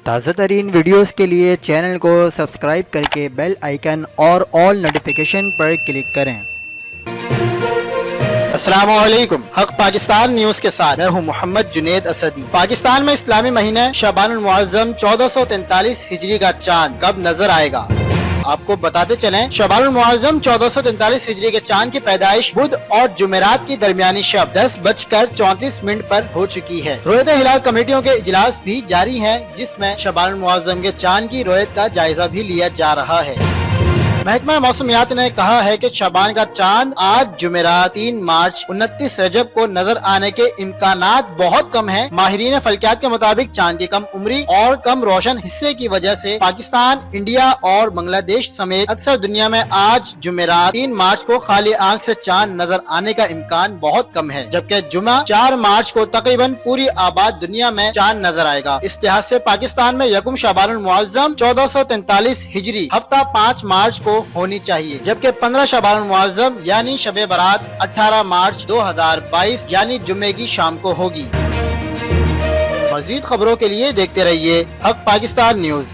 تازہ ترین ویڈیوز کے لیے چینل کو سبسکرائب کر کے بیل آئیکن اور آل نوٹیفیکیشن پر کلک کریں۔ السلام علیکم، حق پاکستان نیوز کے ساتھ میں ہوں محمد جنید اسدی۔ پاکستان میں اسلامی مہینہ شعبان المعظم 1443 ہجری کا چاند کب نظر آئے گا؟ آپ کو بتاتے چلیں، شعبان المعظم 1443 ہجری کے چاند کی پیدائش بدھ اور جمعرات کی درمیانی شب 10:34 پر ہو چکی ہے۔ رویت ہلال کمیٹیوں کے اجلاس بھی جاری ہیں، جس میں شعبان المعظم کے چاند کی رویت کا جائزہ بھی لیا جا رہا ہے۔ محکمہ موسمیات نے کہا ہے کہ شعبان کا چاند آج جمعرات 3 مارچ 29 رجب کو نظر آنے کے امکانات بہت کم ہیں۔ ماہرین فلکیات کے مطابق چاند کی کم عمری اور کم روشن حصے کی وجہ سے پاکستان، انڈیا اور بنگلہ دیش سمیت اکثر دنیا میں آج جمعرات 3 مارچ کو خالی آنکھ سے چاند نظر آنے کا امکان بہت کم ہے، جبکہ جمعہ 4 مارچ کو تقریباً پوری آباد دنیا میں چاند نظر آئے گا۔ اس لحاظ سے پاکستان میں یکم شعبان المعظم 1443 ہجری ہفتہ 5 مارچ کو ہونی چاہیے، جبکہ 15 شعبان المعظم یعنی شب برات 18 مارچ 2022 یعنی جمعے کی شام کو ہوگی۔ مزید خبروں کے لیے دیکھتے رہیے حق پاکستان نیوز۔